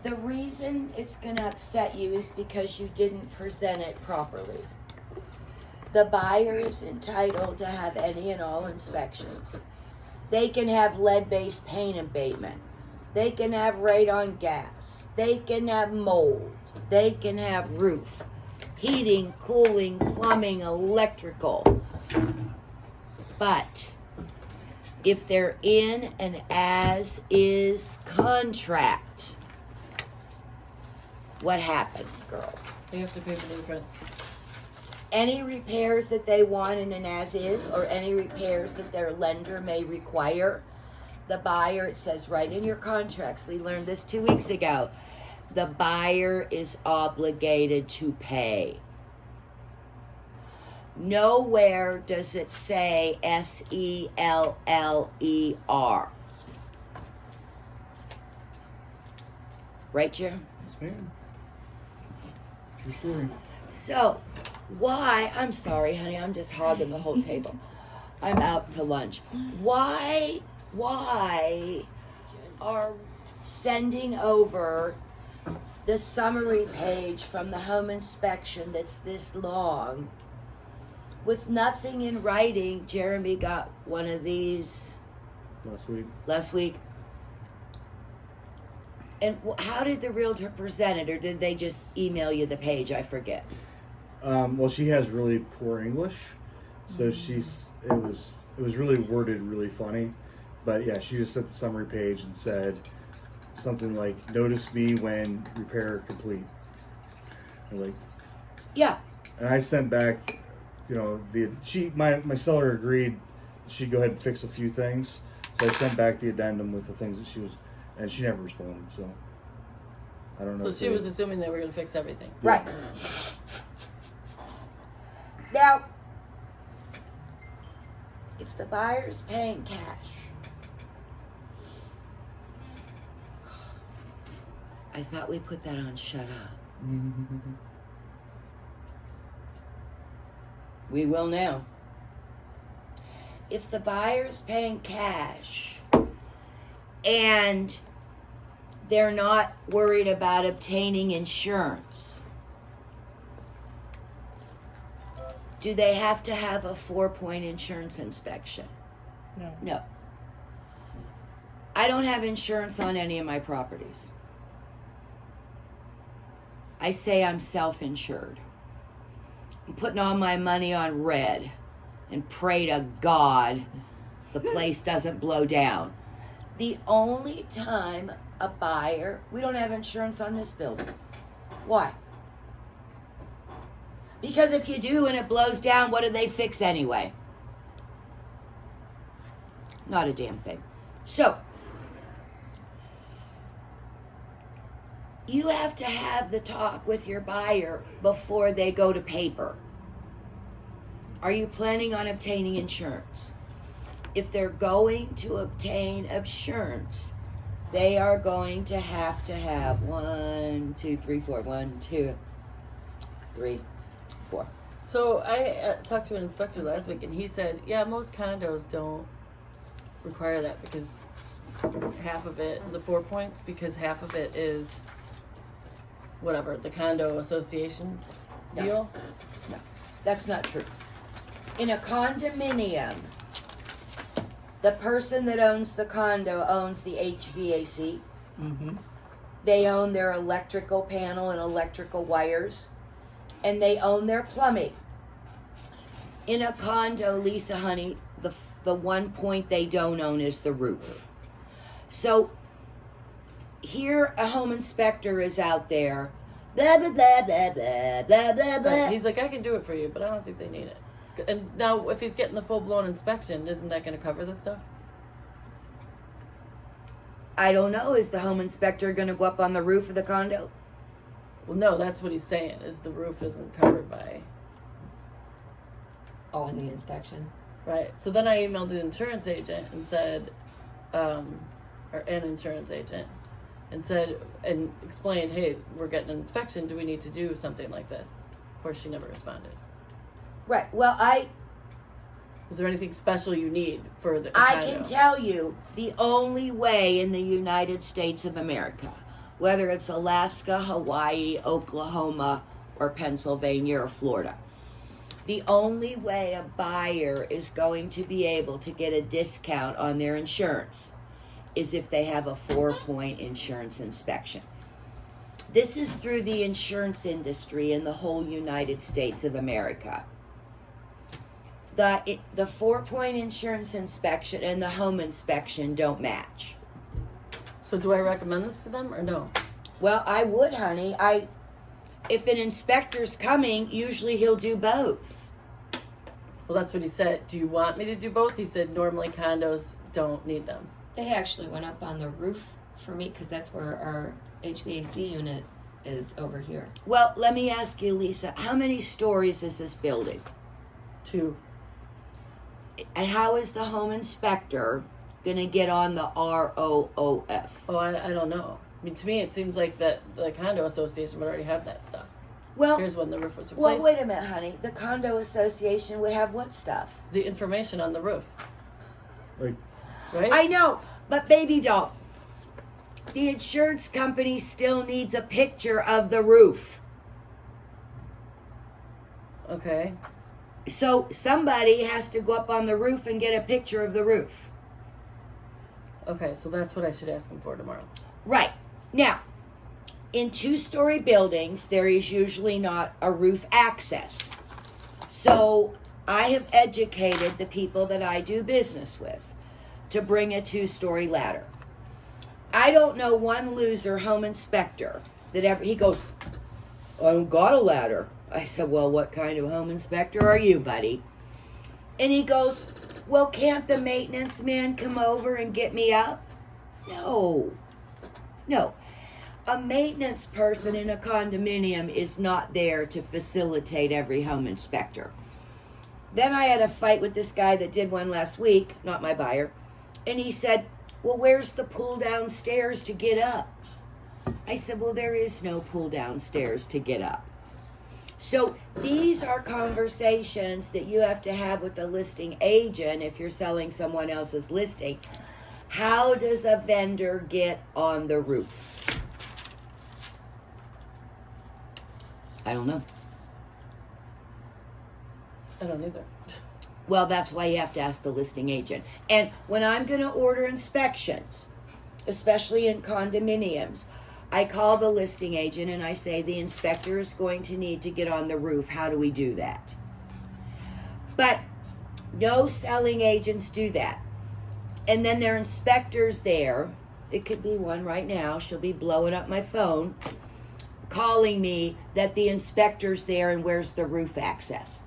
The reason it's going to upset you is because you didn't present it properly. The buyer is entitled to have any and all inspections. They can have lead-based paint abatement. They can have radon gas. They can have mold. They can have roof, heating, cooling, plumbing, electrical. But if they're in an as-is contract, what happens, girls? You have to pay for the difference. Any repairs that they want in an as-is, or any repairs that their lender may require, the buyer, it says right in your contracts, we learned this 2 weeks ago, the buyer is obligated to pay. Nowhere does it say SELLER. Right, Jim? Yes, ma'am. True story. So, why, I'm sorry, honey, I'm just hogging the whole table. I'm out to lunch. Why are sending over the summary page from the home inspection that's this long with nothing in writing? Jeremy got one of these Last week. And how did the realtor present it, or did they just email you the page? I forget. Well, she has really poor English, so it was really worded really funny, but yeah, she just sent the summary page and said something like, "Notice me when repair complete." And like, Yeah. and I sent back, my seller agreed she'd go ahead and fix a few things, so I sent back the addendum with the things that she was, and she never responded. So I don't know. So she was assuming they were going to fix everything. Right. Now, if the buyer's paying cash, I thought we put that on shut up. We will now. If the buyer's paying cash and they're not worried about obtaining insurance, do they have to have a 4-point insurance inspection? No. No. I don't have insurance on any of my properties. I say I'm self-insured. I'm putting all my money on red and pray to God the place doesn't blow down. The only time a buyer, we don't have insurance on this building. Why? Because if you do and it blows down, what do they fix anyway? Not a damn thing. So, you have to have the talk with your buyer before they go to paper. Are you planning on obtaining insurance? If they're going to obtain insurance, they are going to have 1, 2, 3, 4. 1, 2, 3, 4. So I talked to an inspector last week, and he said, yeah, most condos don't require that because half of it, the 4 points, because half of it is whatever, the condo association's deal. No, that's not true. In a condominium, the person that owns the condo owns the HVAC. Mm-hmm. They own their electrical panel and electrical wires, and they own their plumbing. In a condo, Lisa, honey, the 1 point they don't own is the roof. So here a home inspector is out there, blah, blah, blah, blah, blah, blah, blah, blah. Right. He's like, I can do it for you, but I don't think they need it. And now, if he's getting the full-blown inspection, isn't that going to cover this stuff? I don't know. Is the home inspector going to go up on the roof of the condo? Well, no, that's what he's saying, is the roof isn't covered by... Oh, in the inspection. Right. So then I emailed an insurance agent and said, or an insurance agent, and said, and explained, hey, we're getting an inspection. Do we need to do something like this? Of course, she never responded. Right. Well, Is there anything special you need for the I condo? can tell you the only way in the United States of America whether it's Alaska, Hawaii, Oklahoma, or Pennsylvania or Florida. The only way a buyer is going to be able to get a discount on their insurance is if they have a 4-point insurance inspection. This is through the insurance industry in the whole United States of America. The 4-point insurance inspection and the home inspection don't match. So do I recommend this to them or no? Well, I would, honey. If an inspector's coming, usually he'll do both. Well, that's what he said. Do you want me to do both? He said normally condos don't need them. They actually went up on the roof for me because that's where our HVAC unit is over here. Well, let me ask you, Lisa, how many stories is this building? 2. And how is the home inspector going to get on the ROOF? Oh, I don't know. I mean, to me, it seems like that the condo association would already have that stuff. Well, Here's when the roof was well, replaced. wait a minute, honey. The condo association would have what stuff? The information on the roof, Like, right? I know, but baby doll, the insurance company still needs a picture of the roof. Okay. So somebody has to go up on the roof and get a picture of the roof. Okay, so that's what I should ask him for tomorrow. Right. Now, in 2-story buildings, there is usually not a roof access. So I have educated the people that I do business with to bring a 2-story ladder. I don't know one loser home inspector that ever, he goes, I don't got a ladder. I said, well, what kind of home inspector are you, buddy? And he goes, well, can't the maintenance man come over and get me up? No. A maintenance person in a condominium is not there to facilitate every home inspector. Then I had a fight with this guy that did one last week, not my buyer, and he said, well, where's the pull down stairs to get up? I said, well, there is no pull down stairs to get up. So these are conversations that you have to have with the listing agent if you're selling someone else's listing. How does a vendor get on the roof? I don't know. I don't either. Well, that's why you have to ask the listing agent. And when I'm going to order inspections, especially in condominiums, I call the listing agent and I say, the inspector is going to need to get on the roof. How do we do that? But no selling agents do that. And then their inspector's there. It could be one right now. She'll be blowing up my phone, calling me that the inspector's there and where's the roof access.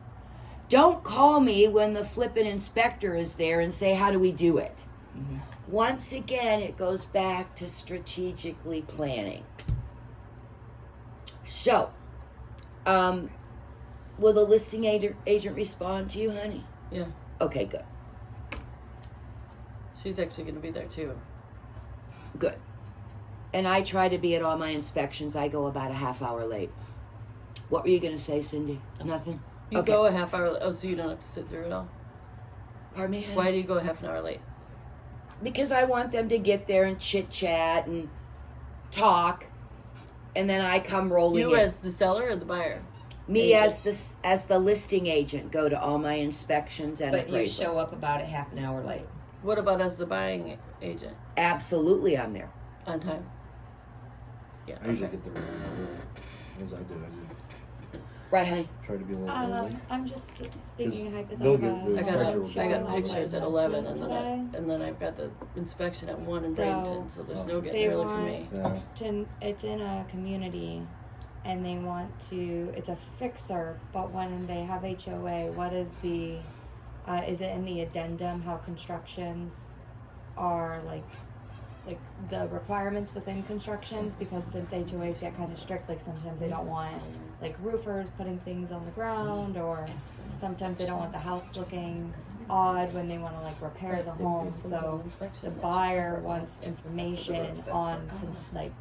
Don't call me when the flippin' inspector is there and say, how do we do it? Mm-hmm. Once again, it goes back to strategically planning. So, will the listing agent respond to you, honey? Yeah. Okay, good. She's actually going to be there too. Good. And I try to be at all my inspections. I go about a half hour late. What were you going to say, Cindy? Nothing? You Okay. go a half hour. Oh, so you don't have to sit through it all. Pardon me, honey? Why do you go a half an hour late? Because I want them to get there and chit chat and talk, and then I come rolling You in. as the seller or the buyer? Me agent. as the listing agent go to all my inspections and But you appraisals. show up about a half an hour late. What about as the buying agent? Absolutely, I'm there. On time? Yeah. I usually okay. get the room as I did. Right, honey? Try to be a little early. I'm just thinking hypothetically. they'll get the I inspector will got get I got there. pictures at 11 and then I've got the inspection at 1 in So, Bradenton, so there's no they getting early for want- me. Yeah. It's in a community, and they want to. It's a fixer, but when they have HOA, what is the? Is it in the addendum how constructions are like the requirements within constructions? Because since HOAs get kind of strict, like sometimes they don't want like roofers putting things on the ground, or sometimes they don't want the house looking odd when they want to like repair the home. So the buyer wants information on like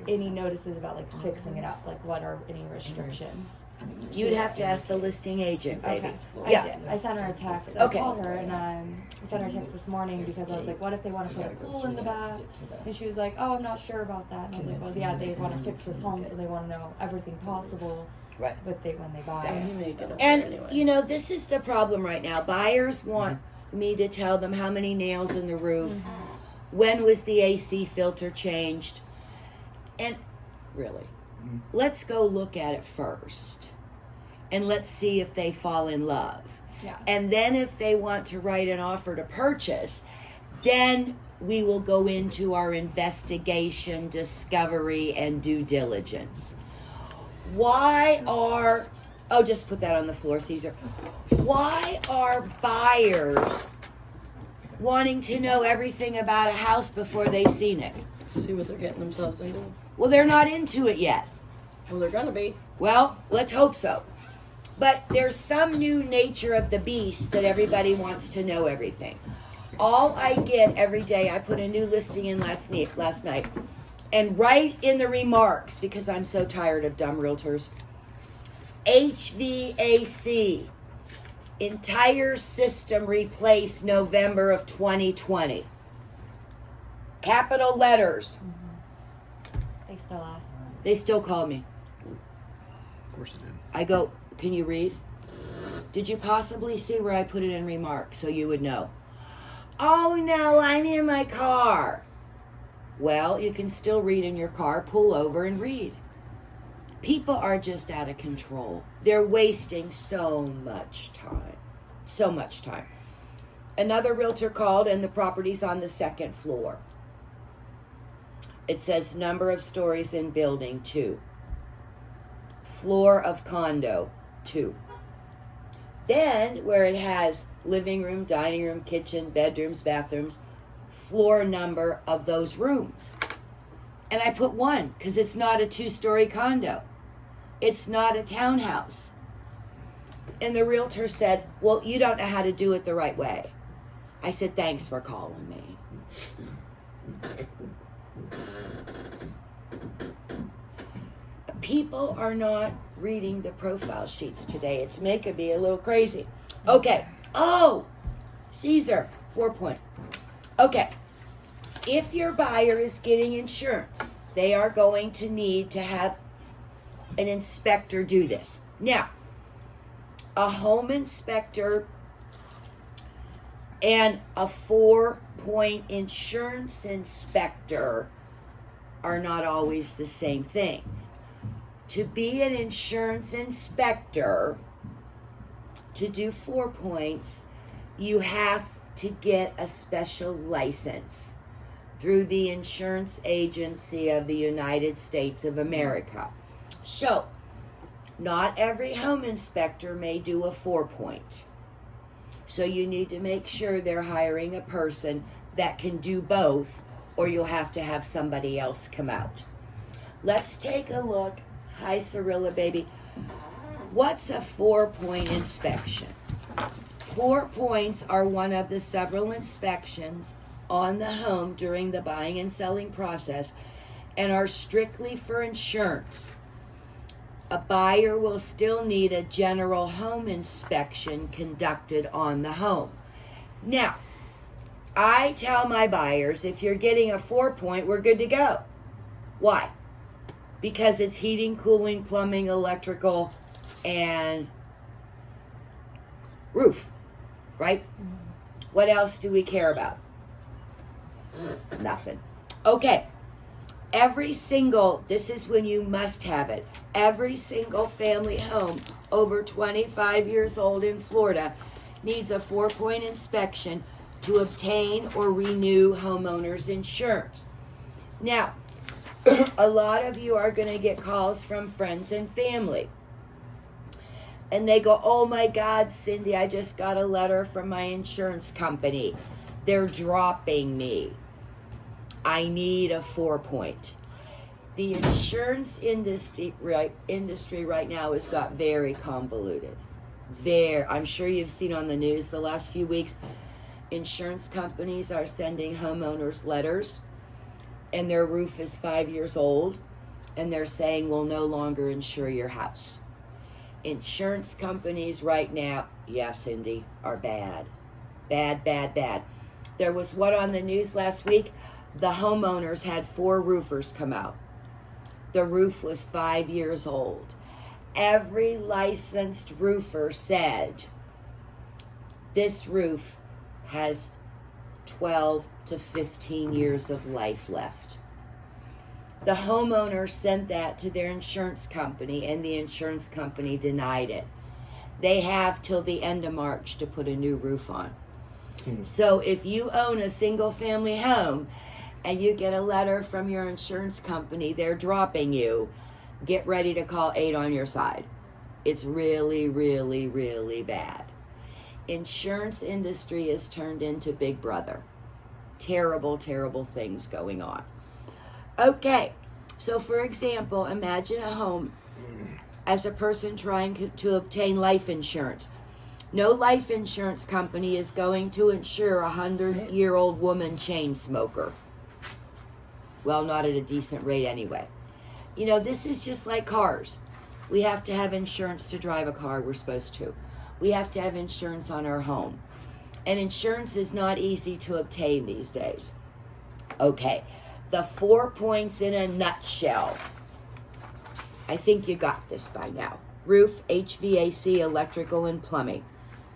any notices about like fixing it up? Like, what are any restrictions? You'd have to ask the listing agent, baby. Okay. Yeah. I sent her a text. Okay. I called her and I sent her a text this morning because I was like, what if they want to put a pool in the back? And she was like, oh, I'm not sure about that. And I was like, well, yeah, they want to fix this home, so they want to know everything possible Right. when they buy And it. he may get up And, there anyway. you know, this is the problem right now. Buyers want me to tell them how many nails in the roof, when was the AC filter changed, and really, let's go look at it first. And let's see if they fall in love. Yeah. And then if they want to write an offer to purchase, then we will go into our investigation, discovery, and due diligence. Just put that on the floor, Caesar. Why are buyers wanting to know everything about a house before they've seen it? See what they're getting themselves into. Well, they're not into it yet. Well, they're gonna be. Well, let's hope so. But there's some new nature of the beast that everybody wants to know everything. All I get every day, I put a new listing in last night. And right in the remarks, because I'm so tired of dumb realtors, HVAC, entire system replaced November of 2020. Capital letters. They still ask. They still call me. Of course it did. I go, can you read? Did you possibly see where I put it in remarks so you would know? Oh no, I'm in my car. Well, you can still read in your car. Pull over and read. People are just out of control. They're wasting so much time. So much time. Another realtor called and the property's on the second floor. It says number of stories in building 2. Floor of condo 2. Then where it has living room, dining room, kitchen, bedrooms, bathrooms, floor number of those rooms. And I put 1 because it's not a 2-story condo. It's not a townhouse. And the realtor said, well, you don't know how to do it the right way. I said, thanks for calling me. People are not reading the profile sheets today. It's making me a little crazy. Okay. Oh, Caesar, 4 point. Okay. If your buyer is getting insurance, they are going to need to have an inspector do this. Now, a home inspector and a 4-point insurance inspector are not always the same thing. To be an insurance inspector, to do 4 points, you have to get a special license through the Insurance Agency of the United States of America. So, not every home inspector may do a 4-point. So you need to make sure they're hiring a person that can do both, or you'll have to have somebody else come out. Let's take a look. Hi, Cirilla, baby. What's a 4-point inspection? 4 points are one of the several inspections on the home during the buying and selling process and are strictly for insurance. A buyer will still need a general home inspection conducted on the home. Now, I tell my buyers, if you're getting a 4-point, we're good to go. Why? Because it's heating, cooling, plumbing, electrical, and roof, right? What else do we care about? Nothing. Okay. This is when you must have it. Every single family home over 25 years old in Florida needs a 4-point inspection to obtain or renew homeowners insurance. Now, a lot of you are going to get calls from friends and family. And they go, oh my God, Cindy, I just got a letter from my insurance company. They're dropping me. I need a 4-point. The insurance industry right now has got very convoluted. I'm sure you've seen on the news the last few weeks, insurance companies are sending homeowners letters and their roof is 5 years old, and they're saying we'll no longer insure your house. Insurance companies right now, yeah, Cindy, are bad. Bad, bad, bad. There was one on the news last week. The homeowners had 4 roofers come out. The roof was 5 years old. Every licensed roofer said this roof has 12 to 15 years of life left. The homeowner sent that to their insurance company, and the insurance company denied it. They have till the end of March to put a new roof on. So if you own a single family home and you get a letter from your insurance company, they're dropping you, get ready to call 8 on your side. It's really, really, really bad. Insurance industry is turned into Big Brother. Terrible, terrible things going on. Okay, so for example, imagine a home as a person trying to obtain life insurance. No life insurance company is going to insure a 100-year-old woman chain smoker. Well, not at a decent rate anyway. You know, this is just like cars. We have to have insurance to drive a car, we're supposed to. We have to have insurance on our home. And insurance is not easy to obtain these days. Okay, the 4 points in a nutshell. I think you got this by now. Roof, HVAC, electrical, and plumbing.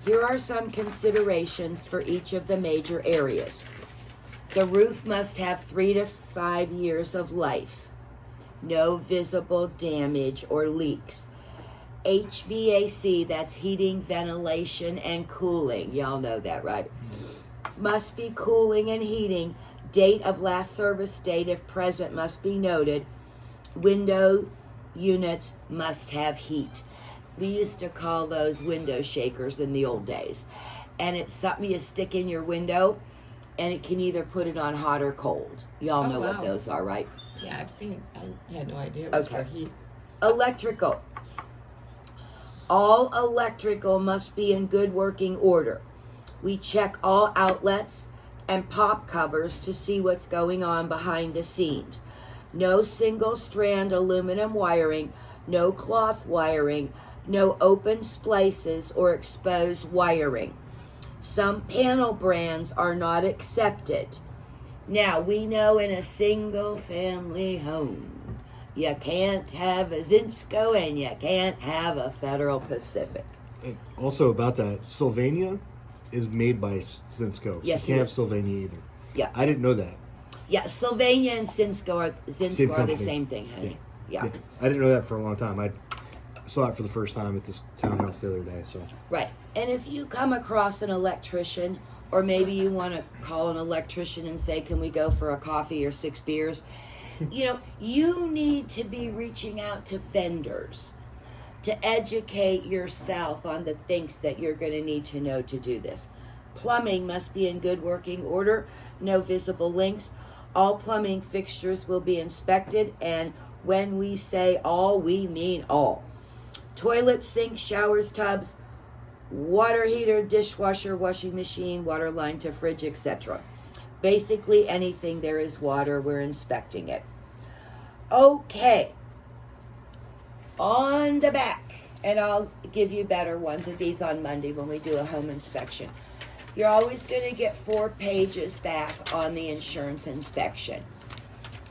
Here are some considerations for each of the major areas. The roof must have 3 to 5 years of life. No visible damage or leaks. HVAC, that's heating, ventilation, and cooling. Y'all know that, right? Must be cooling and heating. Date of last service date, if present, must be noted. Window units must have heat. We used to call those window shakers in the old days. And it's something you stick in your window, and it can either put it on hot or cold. Y'all know what wow. those are, right? Yeah, I've seen. I had no idea it was for Okay. heat. Electrical. All electrical must be in good working order. We check all outlets and pop covers to see what's going on behind the scenes. No single strand aluminum wiring, no cloth wiring, no open splices or exposed wiring. Some panel brands are not accepted. Now, we know in a single family home, you can't have a Zinsco and you can't have a Federal Pacific. And also about that, Sylvania is made by Zinsco. Yes, you it can't have is. Sylvania either. Yeah. I didn't know that. Yeah, Sylvania and Zinsco are the company. same thing, honey. Yeah. I didn't know that for a long time. I saw it for the first time at this townhouse the other day. So Right. And if you come across an electrician, or maybe you want to call an electrician and say, can we go for a coffee or 6 beers? You know, you need to be reaching out to vendors to educate yourself on the things that you're going to need to know to do this. Plumbing must be in good working order, no visible links. All plumbing fixtures will be inspected, and when we say all, we mean all. Toilets, sinks, showers, tubs, water heater, dishwasher, washing machine, water line to fridge, etc. Basically anything there is water, we're inspecting it. Okay. On the back, and I'll give you better ones of these on Monday when we do a home inspection. You're always going to get 4 pages back on the insurance inspection.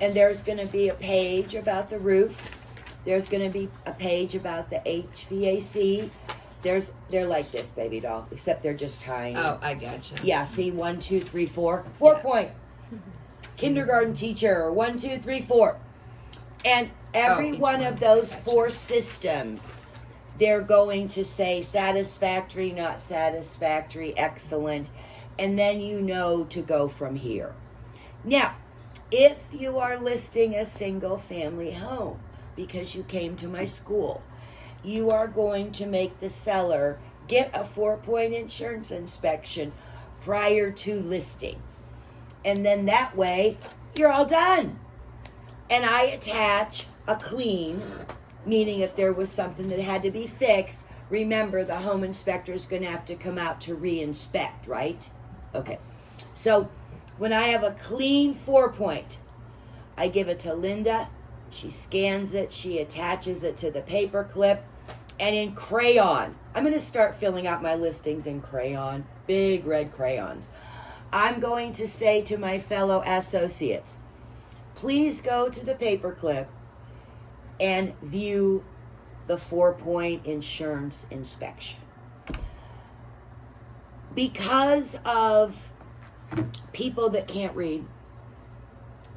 And there's going to be a page about the roof. There's going to be a page about the HVAC. They're like this, baby doll, except they're just tiny. Oh, I gotcha. Yeah, see, 1, 2, 3, 4. 4 Yeah. point. Kindergarten teacher, 1, 2, 3, 4. And every each one one. of those Gotcha. 4 systems, they're going to say satisfactory, not satisfactory, excellent, and then you know to go from here. Now, if you are listing a single family home because you came to my school, you are going to make the seller get a 4-point insurance inspection prior to listing. And then that way, you're all done. And I attach a clean, meaning if there was something that had to be fixed, remember the home inspector is going to have to come out to re-inspect, right? Okay. So when I have a clean 4-point, I give it to Linda. She scans it. She attaches it to the paper clip. And in crayon, I'm going to start filling out my listings in crayon, big red crayons. I'm going to say to my fellow associates, please go to the paperclip and view the 4-point insurance inspection. Because of people that can't read,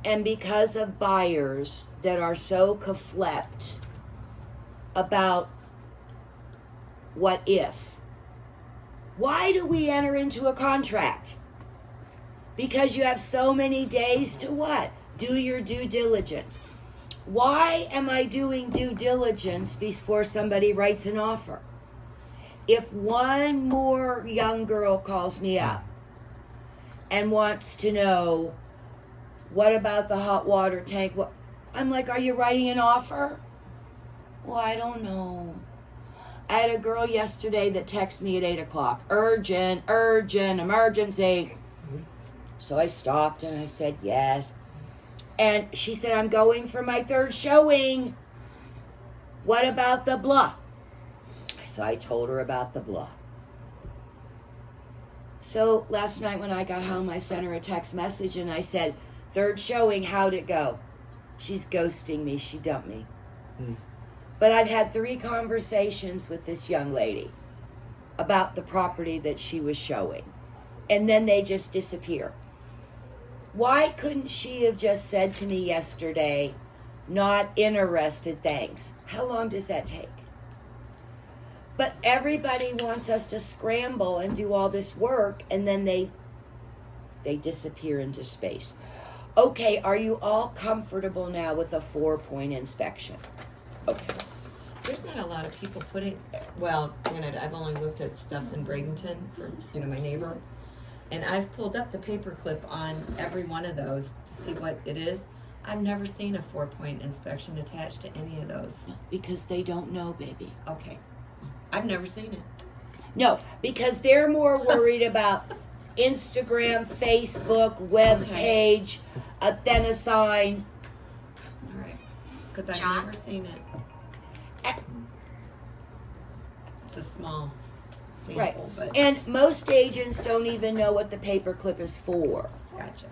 and because of buyers that are so caflept about what if, why do we enter into a contract? Because you have so many days to what? Do your due diligence. Why am I doing due diligence before somebody writes an offer? If one more young girl calls me up and wants to know, what about the hot water tank? I'm like, are you writing an offer? Well, I don't know. I had a girl yesterday that texted me at 8 o'clock. Urgent, emergency. So I stopped and I said, yes. And she said, I'm going for my 3rd showing. What about the blah? So I told her about the blah. So last night when I got home, I sent her a text message and I said, 3rd showing, how'd it go? She's ghosting me. She dumped me. But I've had 3 conversations with this young lady about the property that she was showing. And then they just disappear. Why couldn't she have just said to me yesterday, not interested, thanks? How long does that take? But everybody wants us to scramble and do all this work, and then they disappear into space. Okay, are you all comfortable now with a 4-point inspection? Okay. There's not a lot of people putting, well, granted, I've only looked at stuff in Bradenton for, my neighbor. And I've pulled up the paperclip on every one of those to see what it is. I've never seen a 4-point inspection attached to any of those. Because they don't know, baby. Okay. I've never seen it. No, because they're more worried about Instagram, Facebook, web page, adenosine. All right. Because I've never seen it. It's a small sample, Right. but And most agents don't even know what the paperclip is for. gotcha.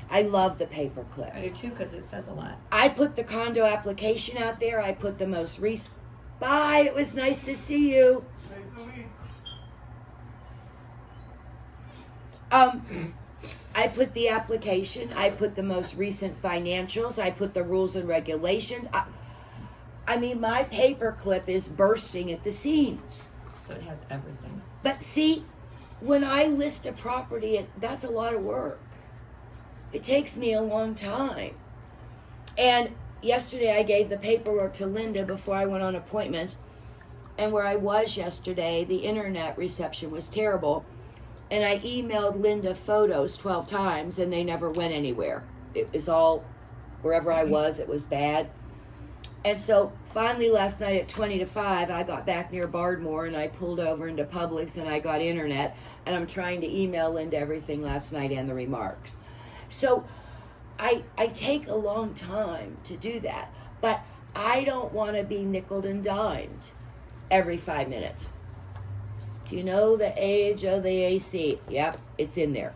I love the paperclip. I do too because it says a lot. I put the condo application out there. I put the most recent. Bye. It was nice to see you. I put the application. I put the most recent financials. I put the rules and regulations. I mean, my paperclip is bursting at the seams. So it has everything. But see, when I list a property, that's a lot of work. It takes me a long time. And yesterday I gave the paperwork to Linda before I went on appointments. And where I was yesterday, the internet reception was terrible. And I emailed Linda photos 12 times and they never went anywhere. It was all, wherever I was, it was bad. And so finally last night at 20 to 5, I got back near Bardmore and I pulled over into Publix and I got internet. And I'm trying to email Linda everything last night and the remarks. So I take a long time to do that. But I don't want to be nickeled and dimed every 5 minutes. Do you know the age of the AC? Yep, it's in there.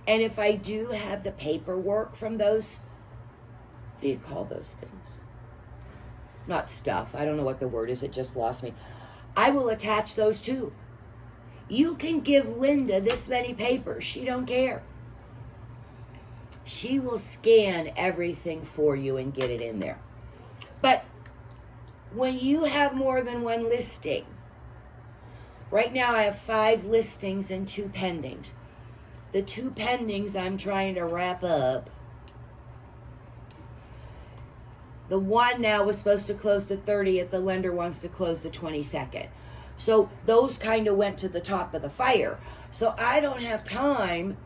And if I do have the paperwork from those, what do you call those things? Not stuff. I don't know what the word is. It just lost me. I will attach those too. You can give Linda this many papers. She don't care. She will scan everything for you and get it in there. But when you have more than one listing, right now I have 5 listings and 2 pendings. The 2 pendings I'm trying to wrap up. The one now was supposed to close the 30th. The lender wants to close the 22nd. So those kind of went to the top of the fire. So I don't have time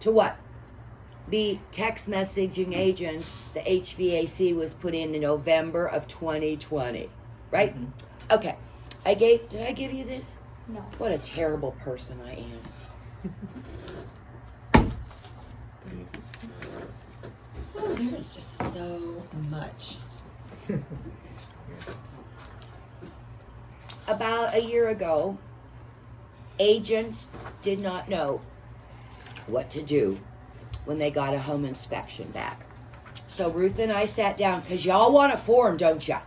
to what? Be text messaging agents. The HVAC was put in November of 2020. Right? Mm-hmm. Okay. Did I give you this? No. What a terrible person I am. There's just so much. About a year ago, agents did not know what to do when they got a home inspection back. So Ruth and I sat down, because y'all want a form, don't ya?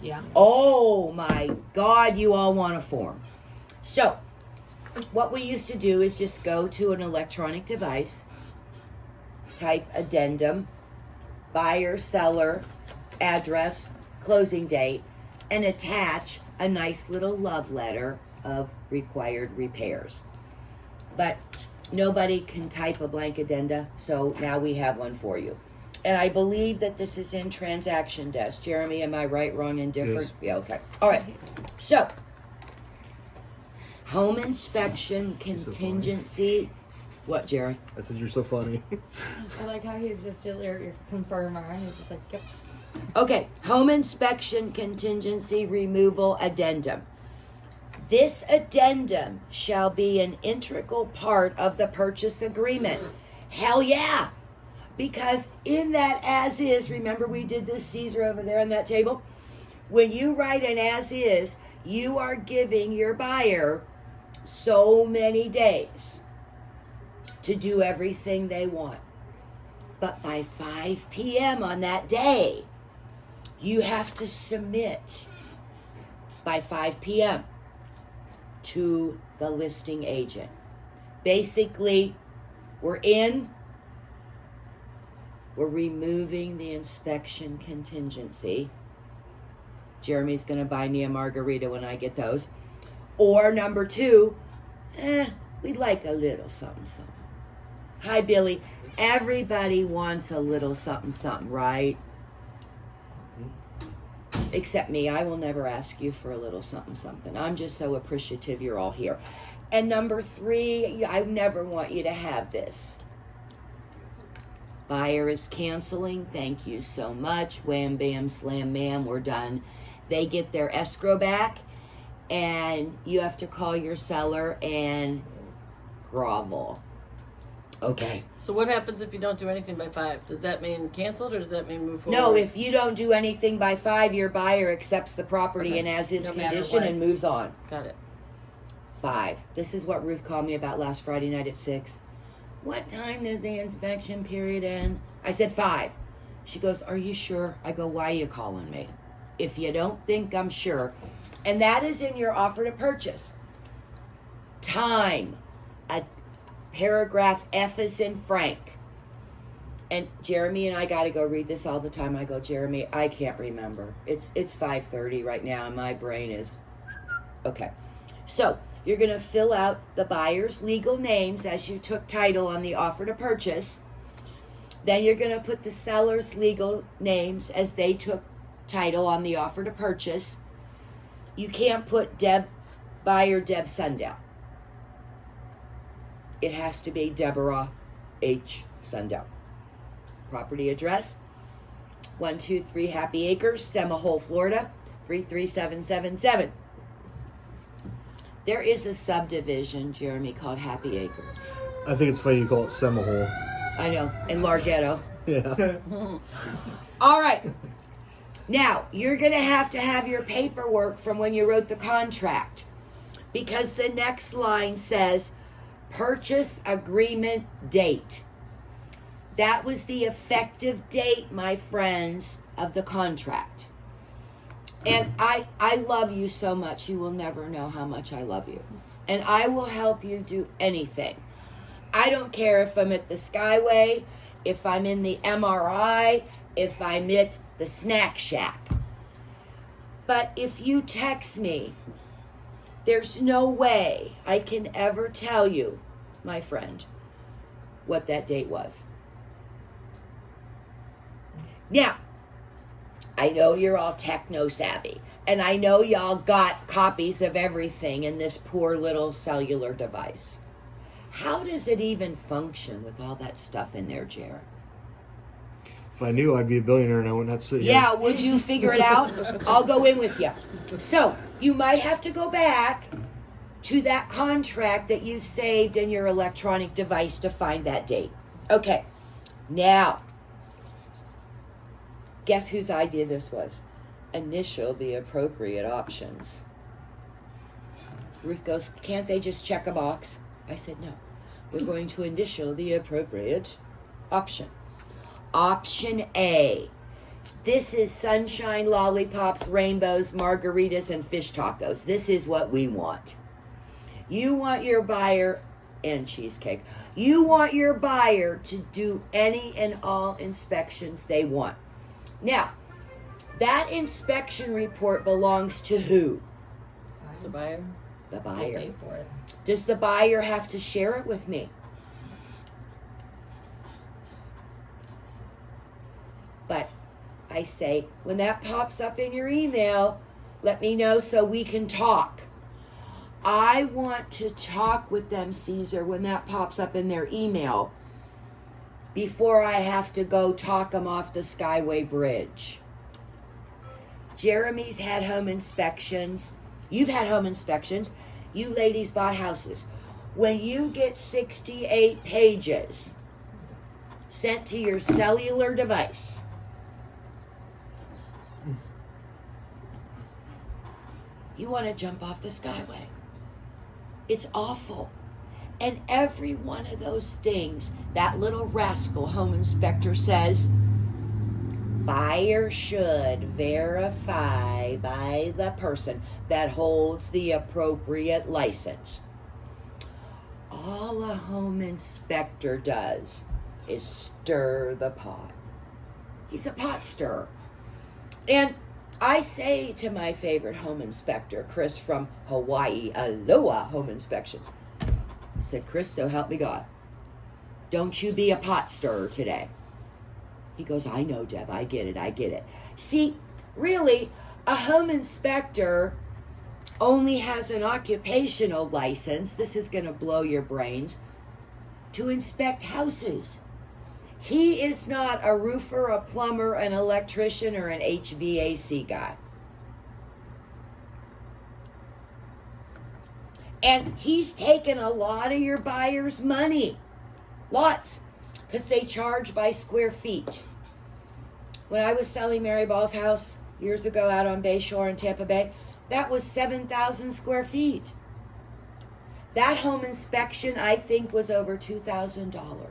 Yeah. Oh my God, you all want a form. So, what we used to do is just go to an electronic device, type addendum, buyer, seller, address, closing date, and attach a nice little love letter of required repairs. But nobody can type a blank addenda, so now we have one for you. And I believe that this is in transaction desk. Jeremy, am I right, wrong, indifferent? Yes. Yeah, okay. All right. So, home inspection so funny. contingency. What, Jerry? I said you're so funny. I like how he's just your confirmer. He's just like, yep. Okay, home inspection contingency removal addendum. This addendum shall be an integral part of the purchase agreement. Hell yeah! Because in that as is, remember we did this, Caesar, over there on that table? When you write an as is, you are giving your buyer so many days to do everything they want. But by 5 p.m. on that day, you have to submit by 5 p.m. to the listing agent. Basically, we're removing the inspection contingency. Jeremy's going to buy me a margarita when I get those. Or number 2, we'd like a little something, something. Hi, Billy. Everybody wants a little something, something, right? Except me. I will never ask you for a little something, something. I'm just so appreciative you're all here. And number 3, I never want you to have this. Buyer is canceling. Thank you so much. Wham, bam, slam, ma'am. We're done. They get their escrow back, and you have to call your seller and grovel. Okay. So what happens if you don't do anything by 5? Does that mean canceled or does that mean move forward? No, if you don't do anything by 5, your buyer accepts the property Okay. in as is No matter condition what. and moves on. Got it. 5. This is what Ruth called me about last Friday night at 6. What time does the inspection period end? I said 5. She goes, are you sure? I go, why are you calling me? If you don't think I'm sure. And that is in your offer to purchase. Time. A paragraph F is in Frank. And Jeremy and I got to go read this all the time. I go, Jeremy, I can't remember. It's 5:30 right now, and my brain is okay. So you're going to fill out the buyer's legal names as you took title on the offer to purchase. Then you're going to put the seller's legal names as they took title on the offer to purchase. You can't put buyer Deb Sundown. It has to be Deborah H. Sundown. Property address, 123 Happy Acres, Semihole, Florida, 33777. There is a subdivision, Jeremy, called Happy Acres. I think it's funny you call it Semihole. I know, in Larghetto. Yeah. All right. Now, you're going to have your paperwork from when you wrote the contract, because the next line says purchase agreement date. That was the effective date, my friends, of the contract. And I love you so much. You will never know how much I love you. And I will help you do anything. I don't care if I'm at the Skyway, if I'm in the MRI, if I'm at the Snack Shack. But if you text me, there's no way I can ever tell you, my friend, what that date was. Now, I know you're all techno savvy, and I know y'all got copies of everything in this poor little cellular device. How does it even function with all that stuff in there, Jared? If I knew, I'd be a billionaire and I wouldn't have to sit here. Yeah, would you figure it out? I'll go in with you. So, you might have to go back to that contract that you've saved in your electronic device to find that date. Okay, now, Guess whose idea this was? Initial the appropriate options. Ruth goes, can't they just check a box? I said, no. We're going to initial the appropriate option. Option A. This is sunshine, lollipops, rainbows, margaritas, and fish tacos. This is what we want. You want your buyer, and cheesecake. You want your buyer to do any and all inspections they want. Now, that inspection report belongs to who? The buyer. The They buyer. pay for it. Does the buyer have to share it with me? But I say, when that pops up in your email, let me know so we can talk. I want to talk with them, Caesar, when that pops up in their email before I have to go talk them off the Skyway Bridge. Jeremy's had home inspections. You've had home inspections. You ladies bought houses. When you get 68 pages sent to your cellular device, you want to jump off the Skyway. It's awful. And every one of those things, that little rascal home inspector says, buyer should verify by the person that holds the appropriate license. All a home inspector does is stir the pot. He's a pot stirrer. And I say to my favorite home inspector, Chris from Hawaii, Aloha Home Inspections, I said, Chris, so help me God, don't you be a pot stirrer today. He goes, I know, Deb, I get it. See, really, a home inspector only has an occupational license, this is going to blow your brains, to inspect houses. He is not a roofer, a plumber, an electrician, or an HVAC guy. And he's taken a lot of your buyers' money. Lots. Because they charge by square feet. When I was selling Mary Ball's house years ago out on Bayshore in Tampa Bay, that was 7,000 square feet. That home inspection, I think, was over $2,000.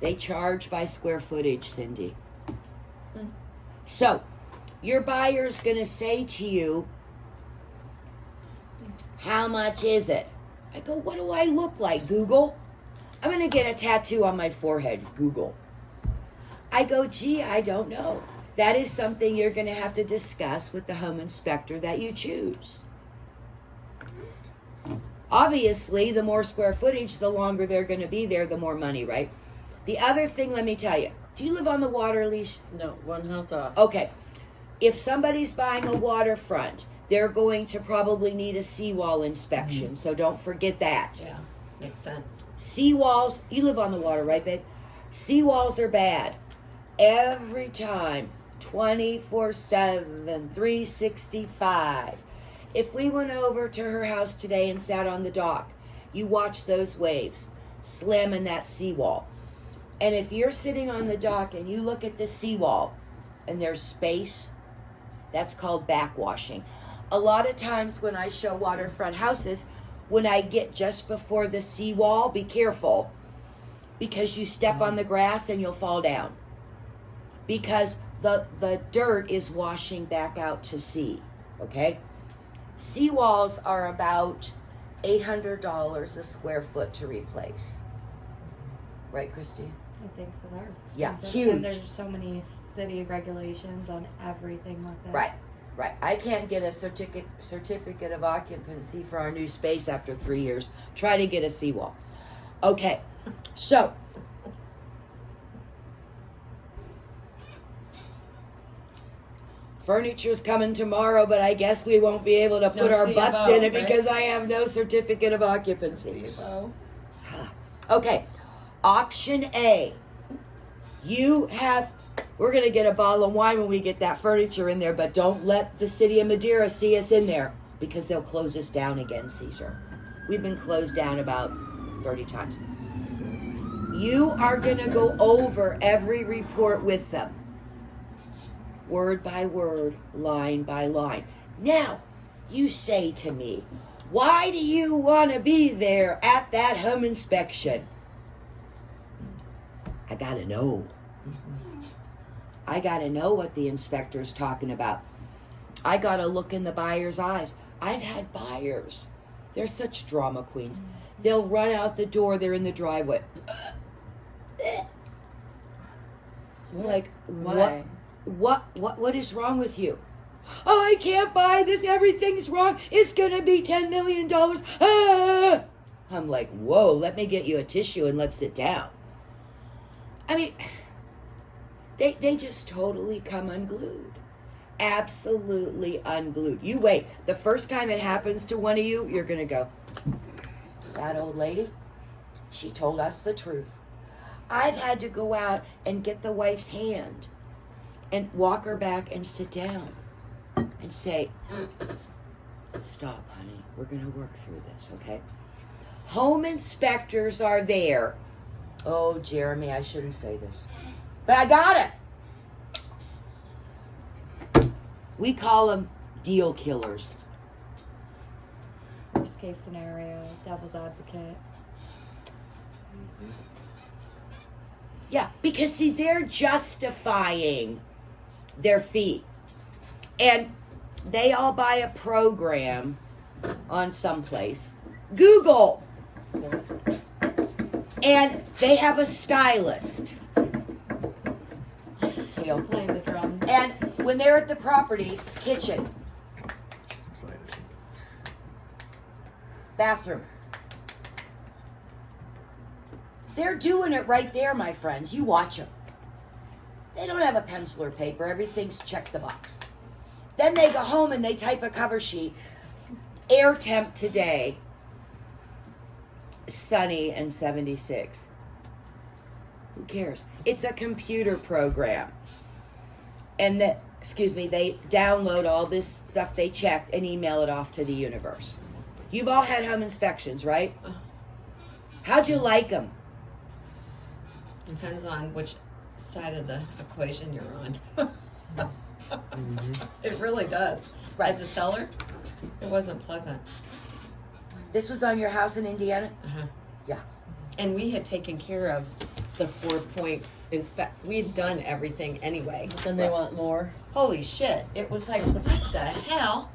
They charge by square footage, Cindy. So, your buyer's going to say to you, how much is it? I go, what do I look like, Google? I'm going to get a tattoo on my forehead, Google. I go, gee, I don't know. That is something you're going to have to discuss with the home inspector that you choose. Obviously, the more square footage, the longer they're going to be there, the more money, right? The other thing, let me tell you, do you live on the water, Leash? No, one house off. Okay. If somebody's buying a waterfront, they're going to probably need a seawall inspection, so don't forget that. Yeah, makes sense. Seawalls, you live on the water, right, babe? Seawalls are bad. Every time, 24/7, 365. If we went over to her house today and sat on the dock, you watch those waves slamming that seawall. And if you're sitting on the dock and you look at the seawall and there's space, that's called backwashing. A lot of times when I show waterfront houses, when I get just before the seawall, be careful, because you step on the grass and you'll fall down. Because the dirt is washing back out to sea, okay? Seawalls are about $800 a square foot to replace. Right, Christy? I think so. They're Yeah, expensive. huge. And there's so many city regulations on everything with it. Right. I can't get a certificate of occupancy for our new space after 3 years. Try to get a seawall. Okay, so furniture's coming tomorrow, but I guess we won't be able to put No our butts CFO, in it right? because I have no certificate of occupancy. CFO. Okay, option A. We're going to get a bottle of wine when we get that furniture in there, but don't let the city of Madeira see us in there because they'll close us down again, Caesar. We've been closed down about 30 times. You are going to go over every report with them, word by word, line by line. Now, you say to me, why do you want to be there at that home inspection? I got to know. I got to know what the inspector's talking about. I got to look in the buyer's eyes. I've had buyers. They're such drama queens. They'll run out the door. They're in the driveway. Like, Why? what is wrong with you? Oh, I can't buy this. Everything's wrong. It's going to be $10 million. Ah! I'm like, whoa, let me get you a tissue and let's sit down. I mean, they just totally come unglued. Absolutely unglued. You wait. The first time it happens to one of you, you're going to go, that old lady, she told us the truth. I've had to go out and get the wife's hand and walk her back and sit down and say, stop, honey. We're going to work through this, okay? Home inspectors are there. Oh, Jeremy, I shouldn't say this. But I got it. We call them deal killers. Worst case scenario, devil's advocate. Yeah, because see, they're justifying their fee. And they all buy a program on someplace. Google. And they have a stylist. Just playing the drums. And when they're at the property, kitchen, She's excited. bathroom. They're doing it right there, my friends. You watch them. They don't have a pencil or paper. Everything's check the box. Then they go home and they type a cover sheet. Air temp today, sunny and 76. Who cares? It's a computer program. And they download all this stuff they checked and email it off to the universe. You've all had home inspections, right? How'd you like them? Depends on which side of the equation you're on. It really does. Right. As a seller, it wasn't pleasant. This was on your house in Indiana? Uh-huh. Yeah. And we had taken care of the 4-point inspect. We had done everything anyway. But then they want more. Holy shit. It was like, what the hell?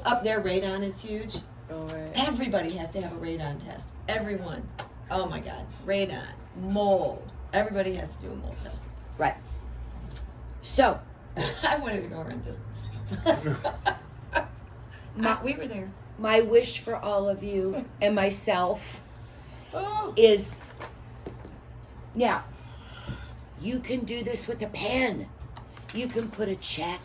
Up there, radon is huge. Oh, right. Everybody has to have a radon test. Everyone. Oh my God. Radon. Mold. Everybody has to do a mold test. Right. So, I wanted to go around just. We were there. my wish for all of you and myself Oh. is now, you can do this with a pen. You can put a check.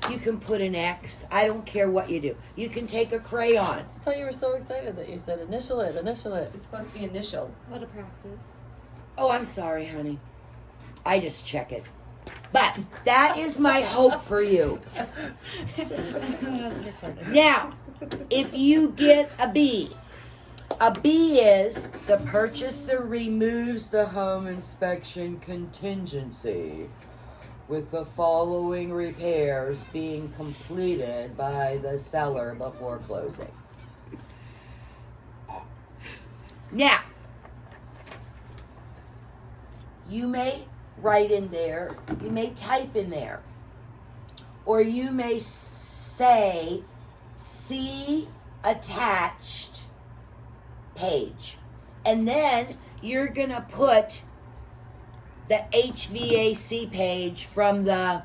You can put an X. I don't care what you do. You can take a crayon. I thought you were so excited that you said initial it, initial it. It's supposed to be initial. What a practice. Oh, I'm sorry, honey. I just check it. But that is my hope for you. Now, if you get a B is the purchaser removes the home inspection contingency with the following repairs being completed by the seller before closing. Now, you may write in there, you may type in there, or you may say, see attached page. And then you're going to put the HVAC page from the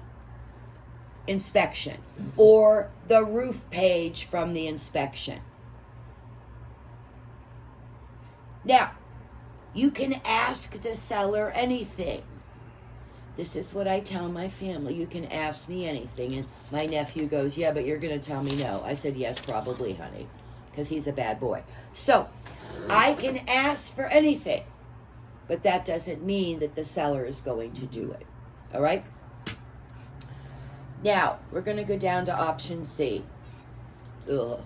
inspection or the roof page from the inspection. Now, you can ask the seller anything. This is what I tell my family. You can ask me anything. And my nephew goes, yeah, but you're going to tell me no. I said, yes, probably, honey, because he's a bad boy. So, I can ask for anything, but that doesn't mean that the seller is going to do it. All right? Now, we're going to go down to option C. Ugh.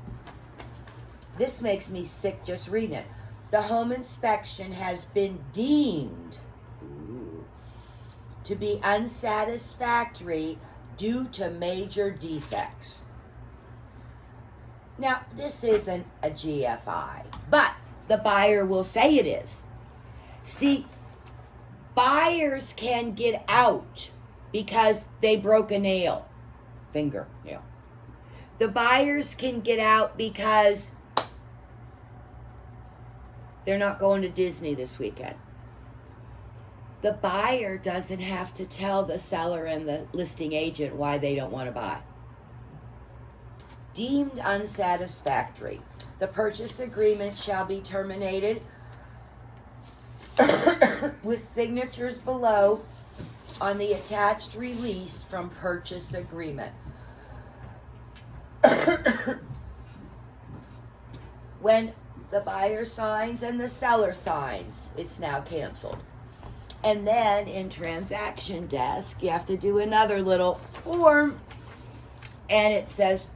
This makes me sick just reading it. the home inspection has been deemed to be unsatisfactory due to major defects. Now, this isn't a GFI, but the buyer will say it is. See, buyers can get out because they broke a finger nail. The buyers can get out because they're not going to Disney this weekend. The buyer doesn't have to tell the seller and the listing agent why they don't want to buy. Deemed unsatisfactory. The purchase agreement shall be terminated with signatures below on the attached release from purchase agreement. When the buyer signs and the seller signs, it's now canceled. And then in transaction desk, you have to do another little form, and it says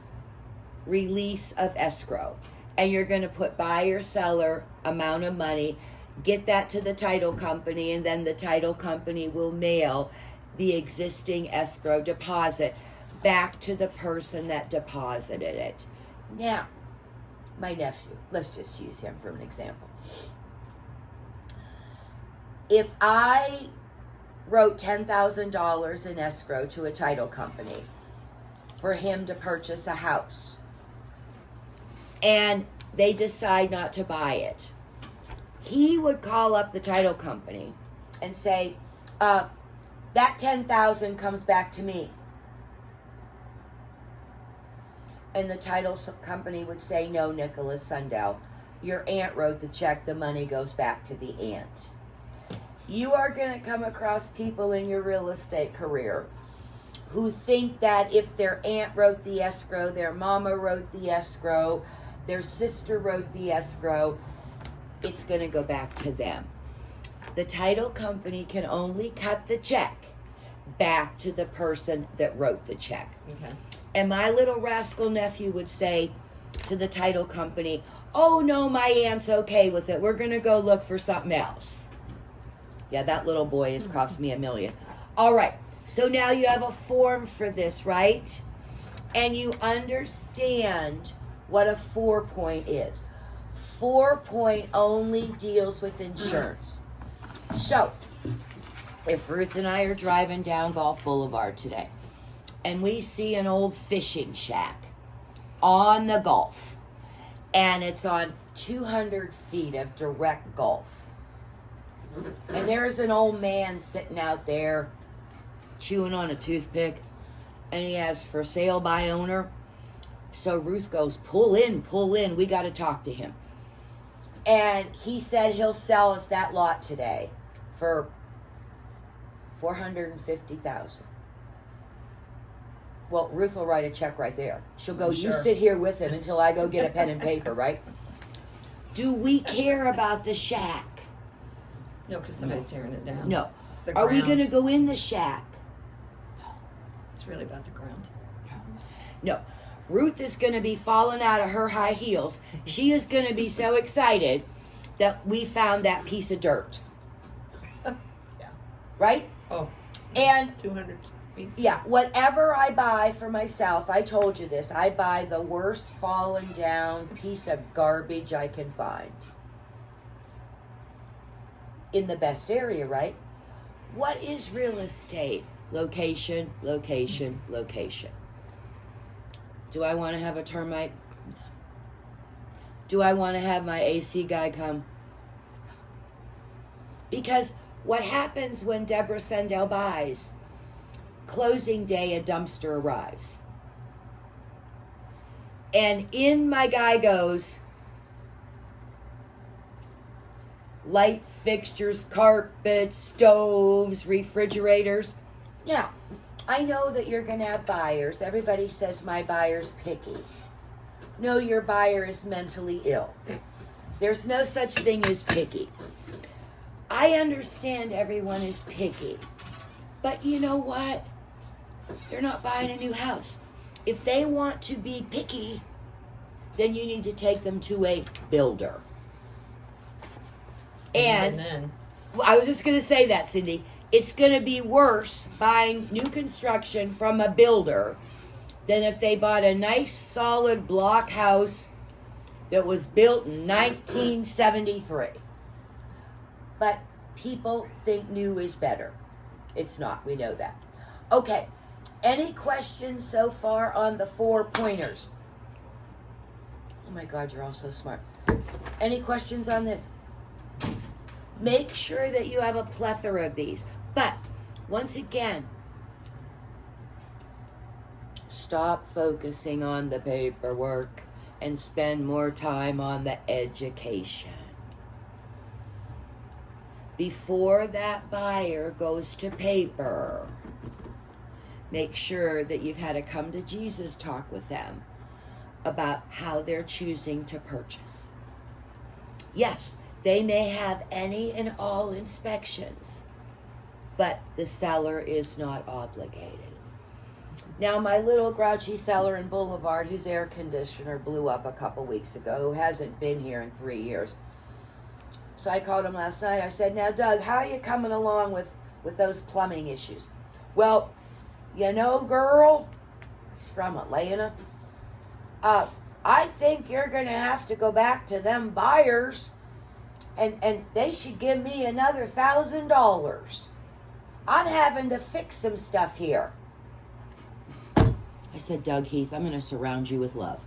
release of escrow. And you're going to put buyer, seller, amount of money, get that to the title company, and then the title company will mail the existing escrow deposit back to the person that deposited it. Now, my nephew, let's just use him for an example. If I wrote $10,000 in escrow to a title company for him to purchase a house, and they decide not to buy it, he would call up the title company and say, that $10,000 comes back to me. And the title company would say, no, Nicholas Sundell, your aunt wrote the check, the money goes back to the aunt. You are going to come across people in your real estate career who think that if their aunt wrote the escrow, their mama wrote the escrow, their sister wrote the escrow, it's going to go back to them. The title company can only cut the check back to the person that wrote the check. Okay. And my little rascal nephew would say to the title company, oh no, my aunt's okay with it. We're going to go look for something else. Yeah, that little boy has cost me $1 million. All right, so now you have a form for this, right? And you understand what a 4-point is. 4-point only deals with insurance. So, if Ruth and I are driving down Gulf Boulevard today, and we see an old fishing shack on the Gulf, and it's on 200 feet of direct Gulf, and there's an old man sitting out there chewing on a toothpick, and he has for sale by owner. So Ruth goes, pull in, we got to talk to him. And he said he'll sell us that lot today for $450,000. Well, Ruth will write a check right there. She'll go, you sit here with him until I go get a pen and paper, right? Do we care about the shack? No, because somebody's tearing it down. No. It's the Are we ground. going to go in the shack? It's really about the ground. No. Ruth is going to be falling out of her high heels. She is going to be so excited that we found that piece of dirt. Yeah. Right? Oh. And 200 feet. yeah, whatever I buy for myself, I told you this, I buy the worst fallen down piece of garbage I can find. In the best area, right? What is real estate? Location, location, location. Do I want to have a termite? Do I want to have my AC guy come? Because what happens when Deborah Sundell buys? Closing day, a dumpster arrives. And in my guy goes light fixtures, carpets, stoves, refrigerators. Now, I know that you're going to have buyers. Everybody says my buyer's picky. No, your buyer is mentally ill. There's no such thing as picky. I understand everyone is picky. But you know what? They're not buying a new house. If they want to be picky, then you need to take them to a builder. And then, I was just going to say that, Cindy. It's going to be worse buying new construction from a builder than if they bought a nice solid block house that was built in 1973. But people think new is better. It's not. We know that. Okay. Any questions so far on the 4 pointers? Oh my God, you're all so smart. Any questions on this? Make sure that you have a plethora of these. But once again, stop focusing on the paperwork and spend more time on the education. Before that buyer goes to paper, make sure that you've had a come to Jesus talk with them about how they're choosing to purchase. Yes, they may have any and all inspections, but the seller is not obligated. Now, my little grouchy seller in Boulevard, whose air conditioner blew up a couple weeks ago, who hasn't been here in 3 years. So I called him last night. I said, now, Doug, how are you coming along with those plumbing issues? Well, you know, girl, he's from Atlanta. I think you're going to have to go back to them buyers, and they should give me another $1,000. I'm having to fix some stuff here. I said, Doug Heath, I'm going to surround you with love.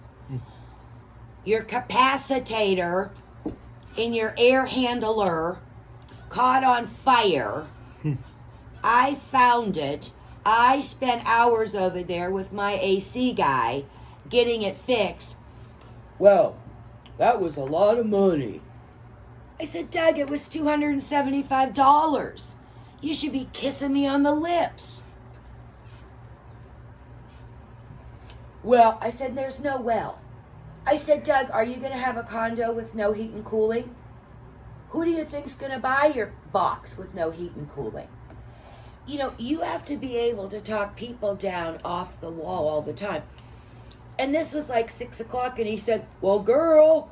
Your capacitator in your air handler caught on fire. I found it. I spent hours over there with my AC guy getting it fixed. Well, that was a lot of money. I said, Doug, it was $275. You should be kissing me on the lips. Well, I said, there's no well. I said, Doug, are you going to have a condo with no heat and cooling? Who do you think's going to buy your box with no heat and cooling? You know, you have to be able to talk people down off the wall all the time. And this was like 6 o'clock, and he said, well, girl,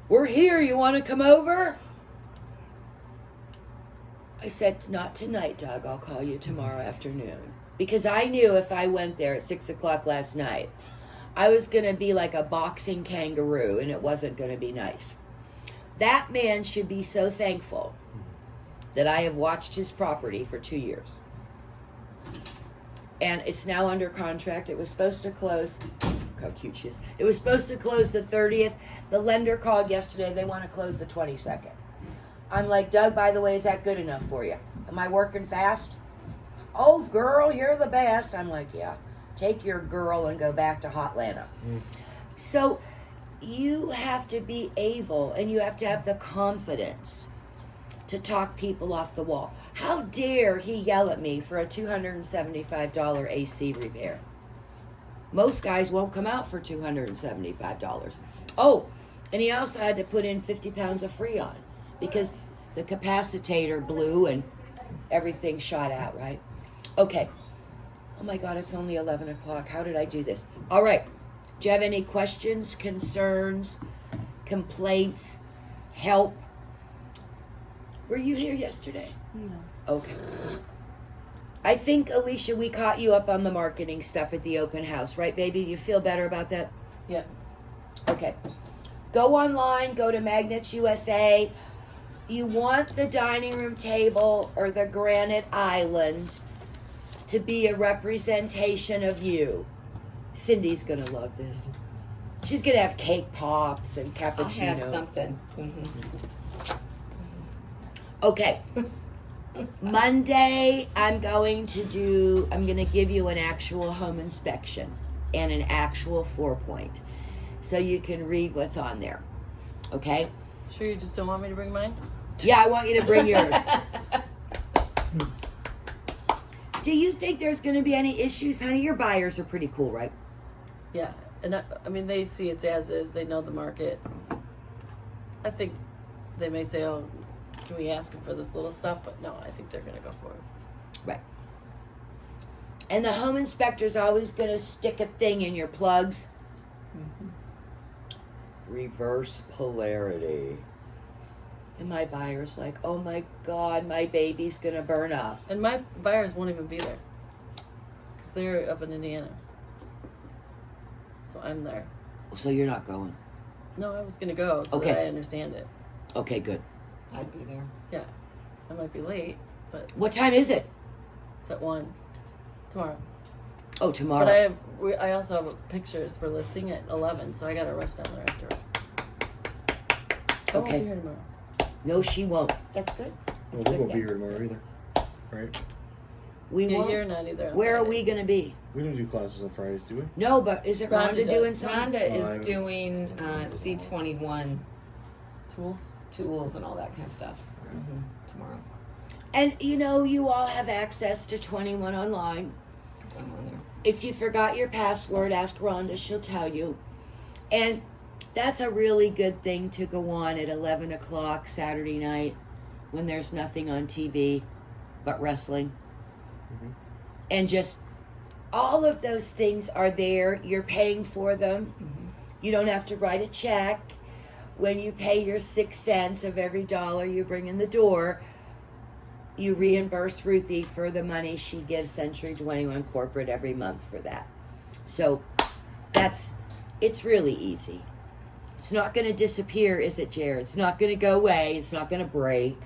we're here. You want to come over? I said, not tonight, Doug. I'll call you tomorrow afternoon. Because I knew if I went there at 6 o'clock last night, I was going to be like a boxing kangaroo, and it wasn't going to be nice. That man should be so thankful that I have watched his property for 2 years. And it's now under contract. It was supposed to close. Look how cute she is. It was supposed to close the 30th. The lender called yesterday. They want to close the 22nd. I'm like, Doug, by the way, is that good enough for you? Am I working fast? Oh, girl, you're the best. I'm like, yeah. Take your girl and go back to Hotlanta. So you have to be able, and you have to have the confidence to talk people off the wall. How dare he yell at me for a $275 AC repair? Most guys won't come out for $275. Oh, and he also had to put in 50 pounds of Freon because the capacitator blew and everything shot out, right? Okay. Oh my God, it's only 11 o'clock. How did I do this? All right. Do you have any questions, concerns, complaints, help? Were you here yesterday? No. Okay. I think, Alicia, we caught you up on the marketing stuff at the open house, right, baby? You feel better about that? Yeah. Okay. Go online, go to Magnets USA. You want the dining room table or the granite island to be a representation of you. Cindy's going to love this. She's going to have cake pops and cappuccino. I'll have something. Okay. Monday, I'm going to give you an actual home inspection and an actual 4-point. So you can read what's on there. Okay? Sure you just don't want me to bring mine? Yeah, I want you to bring yours. Do you think there's going to be any issues, honey? Your buyers are pretty cool, right? Yeah. And I mean, they see it's as is. They know the market. I think they may say, oh, can we ask them for this little stuff? But no, I think they're going to go for it. Right. And the home inspector's always going to stick a thing in your plugs. Reverse polarity. And my buyer's like, oh my God, my baby's gonna burn up. And my buyers won't even be there. Because they're up in Indiana. So I'm there. So you're not going. No, I was going to go so Okay. that I understand it. Okay, good. I'd be there. Yeah. I might be late, but What time is it? it's at 1 tomorrow. Oh, tomorrow. But I also have pictures for listing at 11, so I got to rush down there after. So I won't Okay. be here tomorrow. No, she won't. That's good. Well, That's we good, won't be yeah. here tomorrow either, right? We Yeah, won't. you're not either. on Where are Fridays. we gonna be? We don't do classes on Fridays, do we? No, but isn't Rhonda Rhonda doing does. something? Rhonda is Fine. doing C21 Tools? tools and all that kind of stuff tomorrow. And you know, you all have access to 21 online. I'm on there. If you forgot your password, ask Rhonda, she'll tell you. And that's a really good thing to go on at 11 o'clock Saturday night when there's nothing on TV but wrestling. Mhm. And just all of those things are there. You're paying for them. You don't have to write a check. When you pay your 6 cents of every dollar you bring in the door, you reimburse Ruthie for the money she gives Century 21 Corporate every month for that. So it's really easy. It's not going to disappear, is it, Jared? It's not going to go away. It's not going to break.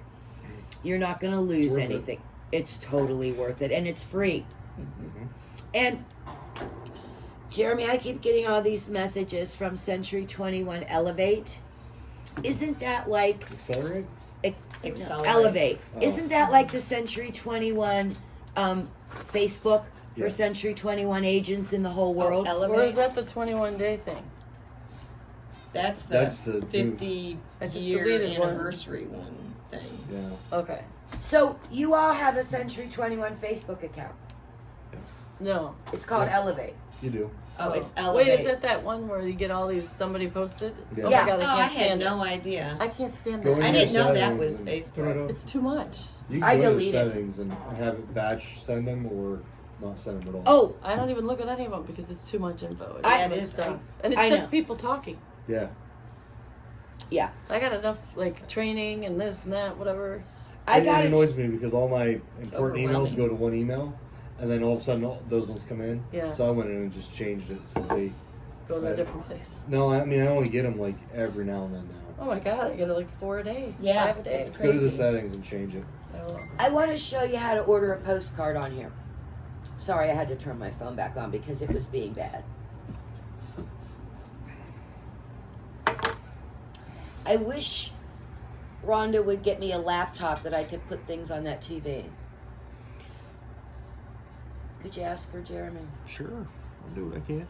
You're not going to lose worth it. anything. It's totally worth it, and it's free. Mhm. And Jeremy, I keep getting all these messages from Century 21 Elevate. Isn't that like Accelerate? Accelerate. Elevate? Oh. Isn't that like the Century 21 Facebook for Yeah. Century 21 agents in the whole world? Oh, Or is Elevate. that the 21-day thing? That's That's the the new- 50 I just year deleted one. anniversary one thing. Yeah. Okay. So you all have a Century 21 Facebook account. No. It's called Yeah. Elevate. You do. Oh, it's Wait, Elevate. is it that one where you get all these somebody posted? Yeah. Oh Yeah. my god, Oh, I I can't had stand no it. idea. I can't stand Go that. in I your didn't know that settings was and Facebook. turn it off. It's too much. You I can go to deleted. settings and have it batch send them or not send them at all. Oh, I don't even look at any of them because it's too much info. It's I- too much it is- stuff. And it's I just know. people talking. Yeah. yeah. I got enough like training and this and that, whatever. I It got it. annoys me because all my important emails overwhelming. go to one email, and then all of a sudden those ones come in. Yeah. So I went in and just changed it so they. Go to a Right. different place. No, I mean I only get them like every now and then now. Oh my god, I get it like 4 a day. Yeah, 5 a day. it's Go to the Crazy. settings and change it. I will. I want to show you how to order a postcard on here. Sorry, I had to turn my phone back on because it was being bad. I wish Rhonda would get me a laptop that I could put things on that TV. Could you ask her, Jeremy? Sure, I'll do what I can.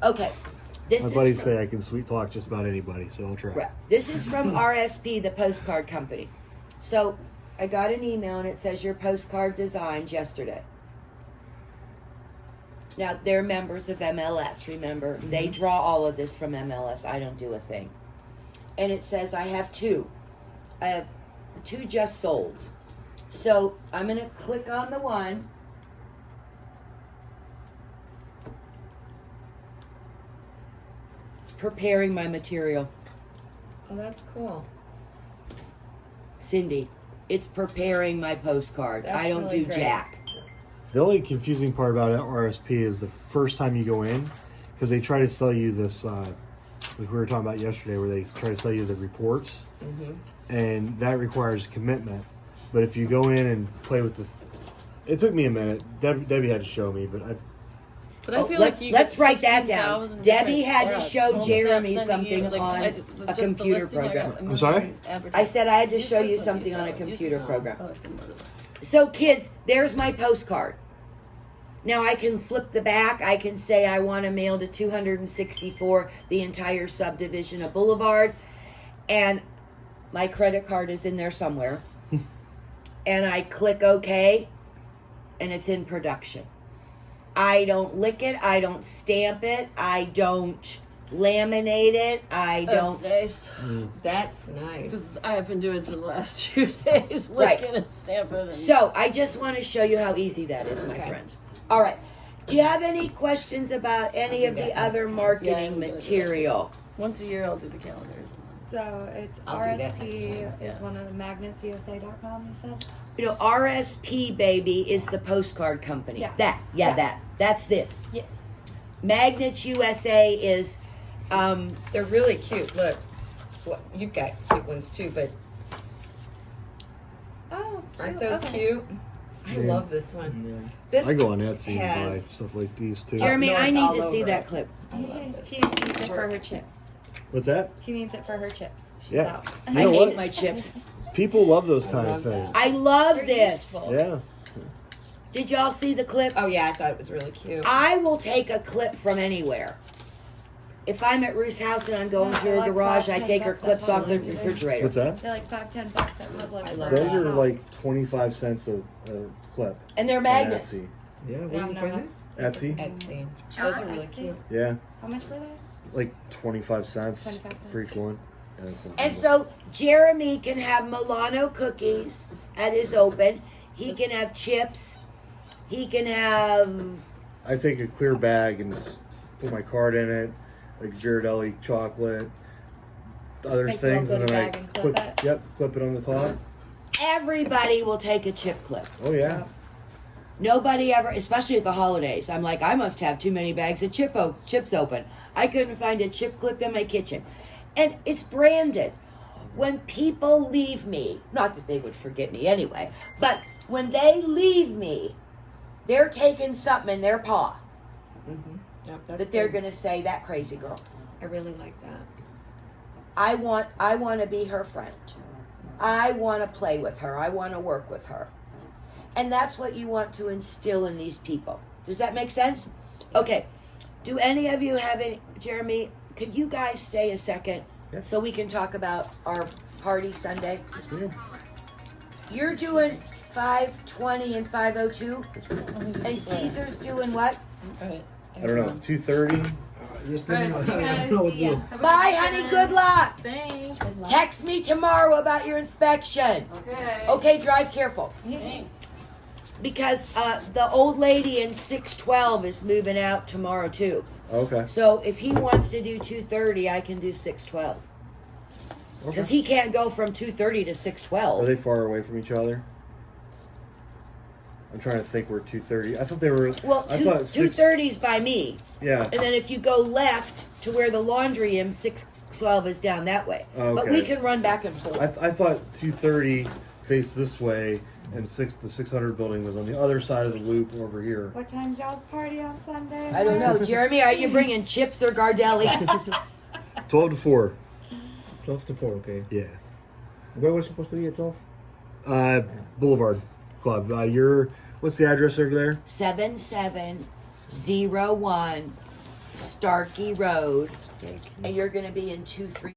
Okay. This My is buddies from- say I can sweet talk just about anybody, so I'll try. Right. This is from RSP, the postcard company. So I got an email and it says your postcard designed yesterday. Now they're members of MLS, remember? They draw all of this from MLS. I don't do a thing. And it says I have two. I have two just sold. So I'm gonna click on the one. It's preparing my material. Oh, that's cool. Cindy, it's preparing my postcard. That's I don't really do great. jack. The only confusing part about RSP is the first time you go in, because they try to sell you this, like we were talking about yesterday, where they try to sell you the reports, and that requires commitment. But if you go in and play with the, it took me a minute. Debbie had to show me, but I've But I Oh, feel let's- like you let's get write that down. 15,000 Debbie different had to ads. show Home's not Jeremy sending something you, like, on I- a just the computer listing I got program. a I'm sorry? million advertising. I said I had to Use show this you one, something use on a that one, use computer this one. program. Oh, similar to that. So kids, there's my postcard. Now I can flip the back. I can say I want to mail to 264, the entire subdivision of Boulevard. And my credit card is in there somewhere. And I click OK. And it's in production. I don't lick it. I don't stamp it. I don't laminate it. I don't. That's nice. That's nice. Because I have been doing it for the last 2 days, Right. licking and stamping. And So I just want to show you how easy that is, my Okay. friends. All right. Do you have any questions about any I'll of do the that other next time. marketing Yeah, I'm gonna do that. material? once a year, I'll do the calendars. So it's I'll do that next RSP time. is Yeah. one of the magnetsusa.com, you said? You know, RSP baby is the postcard company. Yeah. That's this. Yes. Magnets USA is They're really cute. Look, well, you've got cute ones too, but Oh, cute. aren't those Okay. cute? I Yeah. love this one. Yeah. This I go on Etsy and buy has- stuff like these too. Jeremy, I north need all to see over. that clip. I love this. She needs it for her chips. What's that? She needs it for her chips. She's Yeah. out. You I know hate what? my chips. People love those I kind love of things. I love They're this. useful. Yeah. Did y'all see the clip? Oh yeah, I thought it was really cute. I will take a clip from anywhere. If I'm at Ruth's house and I'm going Yeah, to her like garage, I 5-10 take her bucks clips at off the Publix. refrigerator. What's that? They're like $5-10 at Publix. I love Those that. are like 25 cents a clip. And they're on magnets. Etsy. Yeah, where Yeah, do you no, find it? that's Etsy? Etsy. Those are really Etsy? cute. Yeah. How much were they? Like 25 cents 25 cents. for each one. Yeah, so- And so Jeremy can have Milano cookies at his open. He can have chips. He can have I take a clear bag and just put my card in it, like Ghirardelli chocolate, other Makes it all things, go and to then I bag and clip it? clip it on the top. everybody will take a chip clip. Oh yeah. Nobody ever, especially at the holidays. I'm like, I must have too many bags of chips open. I couldn't find a chip clip in my kitchen. And it's branded. When people leave me, not that they would forget me anyway, but when they leave me, they're taking something in their paw Mm-hmm. Yep, that's that they're good. going to say, that crazy girl. I really like that. I want to be her friend. I want to play with her. I want to work with her. And that's what you want to instill in these people. Does that make sense? Okay. Do any of you have any, Jeremy, could you guys stay a second Yeah. so we can talk about our party Sunday? Yes, ma'am. You're doing 5:20 and 5:02, and Caesar's doing what? All right. I don't know. 2:30. Just Alright, let me see you know. I guys. don't know what to See ya. do. Have a Bye, good honey. weekend. Good luck. Thanks. Text me tomorrow about your inspection. Okay. Okay, drive careful. Thanks. Because the old lady in 612 is moving out tomorrow too. Okay. So if he wants to do 2:30, I can do 612. Because Okay. he can't go from 2:30 to Are 612. they far away from each other? I'm trying to think where 2:30. I thought they were. Well, I 2, thought 2:30's by me. Yeah. And then if you go left to where the laundry is, 612 is down that way. But Okay. we can run back and forth. I thought 2:30 faced this way, and the 600 building was on the other side of the loop over here. What time's y'all's party on Sunday? I don't know. Jeremy, are you bringing chips or Gardelli? 12 to 4. 12 to 4, okay. Yeah. Where we're supposed to be at 12? Boulevard Club. What's the address over there? 7701 Starkey Road. And you're going to be in 23.